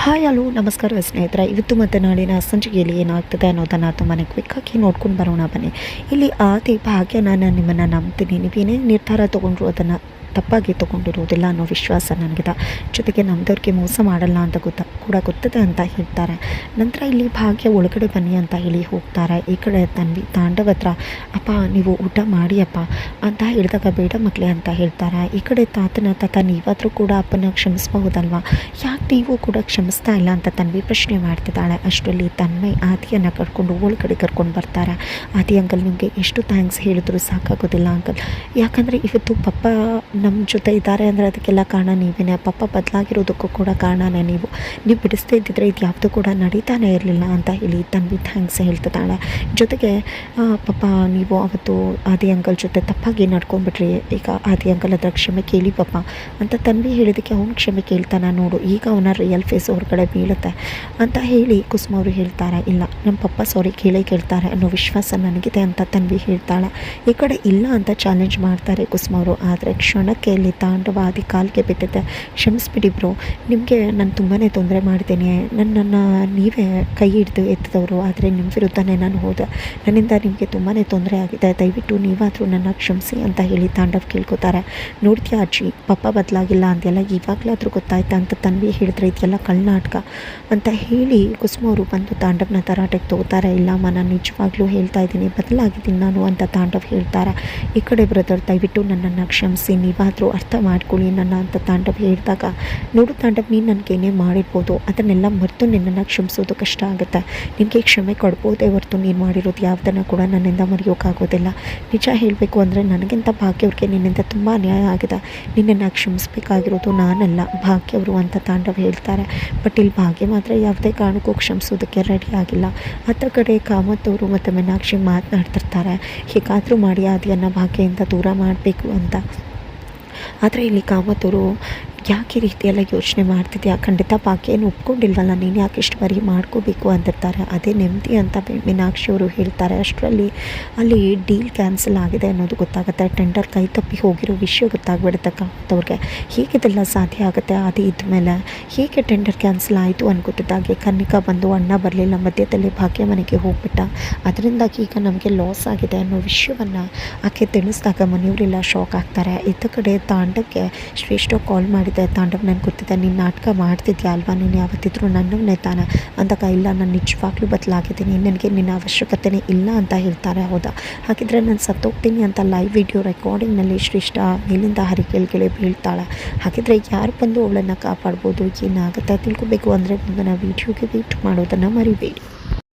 Hi hello ನಮಸ್ಕಾರ ಸ್ನೇಹಿತರೆ. ಇವತ್ತು ಮತ್ತು ನಾಳಿನ ಸಂಚಿಕೆಯಲ್ಲಿ ಏನಾಗ್ತದೆ ಅನ್ನೋದನ್ನು ತುಂಬಾ ಕ್ವಿಕ್ಕಾಗಿ ನೋಡ್ಕೊಂಡು ಬರೋಣ ಬನ್ನಿ. ಇಲ್ಲಿ ಆದಿ ಭಾಗ್ಯ ನಾನು ನಿಮ್ಮನ್ನು ನಂಬ್ತೀನಿ, ನೀವೇನೇ ನಿರ್ಧಾರ ತೊಗೊಂಡ್ರು ಅದನ್ನು ತಪ್ಪಾಗಿ ತೊಗೊಂಡಿರೋದಿಲ್ಲ ಅನ್ನೋ ವಿಶ್ವಾಸ ನನಗಿದೆ. ಜೊತೆಗೆ ನಮ್ಮದವ್ರಿಗೆ ಮೋಸ ಮಾಡಲ್ಲ ಅಂತ ಕೂಡ ಗೊತ್ತದೆ ಅಂತ ಹೇಳ್ತಾರೆ. ನಂತರ ಇಲ್ಲಿ ಭಾಗ್ಯ ಒಳಗಡೆ ಬನ್ನಿ ಅಂತ ಹೇಳಿ ಹೋಗ್ತಾರೆ. ಈ ಕಡೆ ತನ್ವಿ ತಾಂಡವ ಹತ್ರ ಅಪ್ಪ ನೀವು ಊಟ ಮಾಡಿ ಅಪ್ಪ ಅಂತ ಹೇಳಿದಾಗ ಬೇಡ ಮಕ್ಕಳೇ ಅಂತ ಹೇಳ್ತಾರೆ. ಈ ಕಡೆ ತಾತ ನೀವಾದರೂ ಕೂಡ ಅಪ್ಪನ ಕ್ಷಮಿಸಬಹುದಲ್ವಾ, ಯಾಕೆ ನೀವು ಕೂಡ ಕ್ಷಮಿಸ್ತಾ ಇಲ್ಲ ಅಂತ ತನ್ವಿ ಪ್ರಶ್ನೆ ಮಾಡ್ತಿದ್ದಾಳೆ. ಅಷ್ಟರಲ್ಲಿ ತನ್ಮಯ್ ಆದಿಯನ್ನು ಕರ್ಕೊಂಡು ಒಳಗಡೆ ಕರ್ಕೊಂಡು ಬರ್ತಾರೆ. ಆದಿ ಅಂಕಲ್ ನಿಮಗೆ ಎಷ್ಟು ಥ್ಯಾಂಕ್ಸ್ ಹೇಳಿದ್ರು ಸಾಕಾಗೋದಿಲ್ಲ ಅಂಕಲ್, ಯಾಕಂದರೆ ಇವತ್ತು ಪಪ್ಪ ನಮ್ಮ ಜೊತೆ ಇದ್ದಾರೆ ಅಂದರೆ ಅದಕ್ಕೆಲ್ಲ ಕಾರಣ ನೀವೇ. ಪಪ್ಪ ಬದಲಾಗಿರೋದಕ್ಕೂ ಕೂಡ ಕಾರಣನೇ ನೀವು ಬಿಡಿಸ್ದೇ ಇದ್ದಿದ್ರೆ ಇದು ಯಾವುದು ಕೂಡ ನಡೀತಾನೆ ಇರಲಿಲ್ಲ ಅಂತ ಹೇಳಿ ತನ್ವಿ ಥ್ಯಾಂಕ್ಸ್ ಹೇಳ್ತಿದ್ದಾಳೆ. ಜೊತೆಗೆ ಪಪ್ಪ ನೀವು ಅವತ್ತು ಆದಿ ಅಂಕಲ್ ಜೊತೆ ತಪ್ಪಾಗಿ ನಡ್ಕೊಂಡ್ಬಿಟ್ರಿ, ಈಗ ಆದಿ ಅಂಕಲ್ ಹತ್ರ ಕ್ಷಮೆ ಕೇಳಿ ಪಪ್ಪ ಅಂತ ತನ್ವಿ ಹೇಳಿದ್ದಕ್ಕೆ ಅವ್ನು ಕ್ಷಮೆ ಕೇಳ್ತಾನೆ. ನೋಡು ಈಗ ಅವನ ರಿಯಲ್ ಫೇಸ್ ಹೊರಗಡೆ ಬೀಳುತ್ತೆ ಅಂತ ಹೇಳಿ ಕುಸುಮ ಅವರು ಹೇಳ್ತಾರೆ. ಇಲ್ಲ ನಮ್ಮ ಪಪ್ಪ ಸಾರಿ ಕೇಳ್ತಾರೆ ಅನ್ನೋ ವಿಶ್ವಾಸ ನನಗಿದೆ ಅಂತ ತನ್ವಿ ಹೇಳ್ತಾಳೆ. ಈ ಕಡೆ ಇಲ್ಲ ಅಂತ ಚಾಲೆಂಜ್ ಮಾಡ್ತಾರೆ ಕುಸುಮ ಅವರು. ಆದರೆ ಕ್ಷಣಕ್ಕೆ ಇಲ್ಲಿ ತಾಂಡವ ಆದಿ ಕಾಲಿಗೆ ಬಿದ್ದಿದ್ದೆ. ಕ್ಷಮಿಸ್ಬಿಡಿ ಬ್ರೋ, ನಿಮಗೆ ನಾನು ತುಂಬಾ ತೊಂದರೆ ಮಾಡ್ತೇನೆ, ನನ್ನನ್ನು ನೀವೇ ಕೈ ಹಿಡಿದು ಎತ್ತಿದವರು, ಆದರೆ ನಿಮ್ಮ ವಿರುದ್ಧನೇ ನಾನು ಹೋದೆ, ನನ್ನಿಂದ ನಿಮಗೆ ತುಂಬಾ ತೊಂದರೆ ಆಗಿದೆ, ದಯವಿಟ್ಟು ನೀವಾದರೂ ನನ್ನ ಕ್ಷಮಿಸಿ ಅಂತ ಹೇಳಿ ತಾಂಡವ್ ಕೇಳ್ಕೊತಾರೆ. ನೋಡ್ತೀಯಾ ಅಜ್ಜಿ ಪಪ್ಪ ಬದಲಾಗಿಲ್ಲ ಅಂತೆಲ್ಲ ಇವಾಗಲಾದರೂ ಗೊತ್ತಾಯ್ತಾ ಅಂತ ತನ್ವಿ ಹೇಳಿದ್ರೆ ಇದೆಲ್ಲ ಕಳ್ನಾಟಕ ಅಂತ ಹೇಳಿ ಕುಸುಮ ಅವರು ಬಂದು ತಾಂಡವ್ನ ತರಾಟೆಗೆ ತಗೋತಾರೆ. ಇಲ್ಲಮ್ಮ ನಾನು ನಿಜವಾಗ್ಲೂ ಹೇಳ್ತಾ ಇದ್ದೀನಿ ಬದಲಾಗಿದ್ದೀನಿ ನಾನು ಅಂತ ತಾಂಡವ್ ಹೇಳ್ತಾರೆ. ಈ ಕಡೆ ಬ್ರದರ್ ದಯವಿಟ್ಟು ನನ್ನನ್ನು ಕ್ಷಮಿಸಿ, ನೀವಾದರೂ ಅರ್ಥ ಮಾಡ್ಕೊಳ್ಳಿ ನನ್ನ ಅಂತ ತಾಂಡವ್ ಹೇಳಿದಾಗ, ನೋಡು ತಾಂಡವ್ ನೀನು ನನಗೇನೇ ಮಾಡಿರ್ಬೋದು, ಅದನ್ನೆಲ್ಲ ಮರೆತು ನಿನ್ನನ್ನು ಕ್ಷಮಿಸೋದು ಕಷ್ಟ ಆಗುತ್ತೆ, ನಿನಗೆ ಕ್ಷಮೆ ಕೊಡ್ಬೋದೇ ಹೊರತು ನೀನು ಮಾಡಿರೋದು ಯಾವುದನ್ನು ಕೂಡ ನನ್ನಿಂದ ಮರೆಯೋಕ್ಕಾಗೋದಿಲ್ಲ. ನಿಜ ಹೇಳಬೇಕು ಅಂದರೆ ನನಗಿಂತ ಭಾಗ್ಯವ್ರಿಗೆ ನಿನ್ನಿಂದ ತುಂಬ ಅನ್ಯಾಯ ಆಗಿದೆ, ನಿನ್ನನ್ನು ಕ್ಷಮಿಸಬೇಕಾಗಿರೋದು ನಾನಲ್ಲ ಭಾಗ್ಯವರು ಅಂತ ತಾಂಡವ್ ಹೇಳ್ತಾರೆ. ಬಟ್ ಇಲ್ಲಿ ಭಾಗ್ಯ ಮಾತ್ರ ಯಾವುದೇ ಕಾರಣಕ್ಕೂ ಕ್ಷಮಿಸೋದಕ್ಕೆ ರೆಡಿ ಆಗಿಲ್ಲ. ಹತ್ತ ಕಡೆ ಕಾಮತ್ತವರು ಮತ್ತು ಮೀನಾಕ್ಷಿ ಮಾತನಾಡ್ತಿರ್ತಾರೆ, ಹೇಗಾದರೂ ಮಾಡಿ ಆದಿಯನ್ನು ಭಾಗ್ಯದಿಂದ ದೂರ ಮಾಡಬೇಕು ಅಂತ. ಆದರೆ ಇಲ್ಲಿ ಕಾಮತ್ತವರು ಯಾಕೆ ಈ ರೀತಿಯೆಲ್ಲ ಯೋಚನೆ ಮಾಡ್ತಿದ್ಯಾ, ಖಂಡಿತ ಭಾಗ್ಯ ಏನು ಒಪ್ಕೊಂಡಿಲ್ವಲ್ಲ, ನೀನು ಯಾಕೆ ಇಷ್ಟು ಬರೀ ಮಾಡ್ಕೋಬೇಕು ಅಂತಿರ್ತಾರೆ. ಅದೇ ನೆಮ್ಮದಿ ಅಂತ ಮೀನಾಕ್ಷಿ ಅವರು ಹೇಳ್ತಾರೆ. ಅಷ್ಟರಲ್ಲಿ ಅಲ್ಲಿ ಡೀಲ್ ಕ್ಯಾನ್ಸಲ್ ಆಗಿದೆ ಅನ್ನೋದು ಗೊತ್ತಾಗುತ್ತೆ. ಟೆಂಡರ್ ಕೈ ತಪ್ಪಿ ಹೋಗಿರೋ ವಿಷಯ ಗೊತ್ತಾಗ್ಬಿಡುತ್ತೆ ಕಾಮತ್ತವ್ರಿಗೆ. ಹೀಗಿದೆಲ್ಲ ಸಾಧ್ಯ ಆಗುತ್ತೆ ಅದು ಇದ್ಮೇಲೆ, ಹೇಗೆ ಟೆಂಡರ್ ಕ್ಯಾನ್ಸಲ್ ಆಯಿತು ಅನ್ಕೋತಿದ್ದಾಗೆ ಕನ್ನಿಕಾ ಬಂದು ಅಣ್ಣ ಬರಲಿಲ್ಲ, ಮಧ್ಯದಲ್ಲಿ ಭಾಗ್ಯ ಮನೆಗೆ ಹೋಗ್ಬಿಟ್ಟ, ಅದರಿಂದಾಗಿ ಈಗ ನಮಗೆ ಲಾಸ್ ಆಗಿದೆ ಅನ್ನೋ ವಿಷಯವನ್ನು ಆಕೆ ತಿಳಿಸಿದಾಗ ಮನೆಯವರೆಲ್ಲ ಶಾಕ್ ಆಗ್ತಾರೆ. ಇತ್ತ ಕಡೆ ತಾಂಡಕ್ಕೆ ಶ್ರೇಷ್ಠ ಕಾಲ್ ಮಾಡಿದ ತಾಂಡವ್ ನನಗೆ ಗೊತ್ತಿದೆ ನೀನು ನಾಟಕ ಮಾಡ್ತಿದ್ಯಾ ಅಲ್ವಾ, ನೀನು ಯಾವತ್ತಿದ್ರೂ ನನ್ನವನ್ನೇ ತಾನೆ ಅಂದಾಗ, ಇಲ್ಲ ನಾನು ನಿಜವಾಗ್ಲೂ ಬದಲಾಗಿದ್ದೀನಿ, ನನಗೆ ನಿನ್ನ ಅವಶ್ಯಕತೆನೇ ಇಲ್ಲ ಅಂತ ಹೇಳ್ತಾರೆ. ಹೌದಾ, ಹಾಗಿದ್ರೆ ನಾನು ಸತ್ತೋಗ್ತೀನಿ ಅಂತ ಲೈವ್ ವಿಡಿಯೋ ರೆಕಾರ್ಡಿಂಗ್ನಲ್ಲಿ ಶ್ರೇಷ್ಠ ಮೇಲಿಂದ ಹರಿಕೆಲ್ಗೆಳೆ ಬೀಳ್ತಾಳೆ. ಹಾಗಿದ್ರೆ ಯಾರು ಬಂದು ಅವಳನ್ನು ಕಾಪಾಡ್ಬೋದು, ಏನಾಗುತ್ತೆ ತಿಳ್ಕೊಬೇಕು ಅಂದರೆ ಮುಂದಿನ ವೀಡಿಯೋಗೆ ವೇಟ್ ಮಾಡೋದನ್ನು ಮರಿಬೇಡಿ.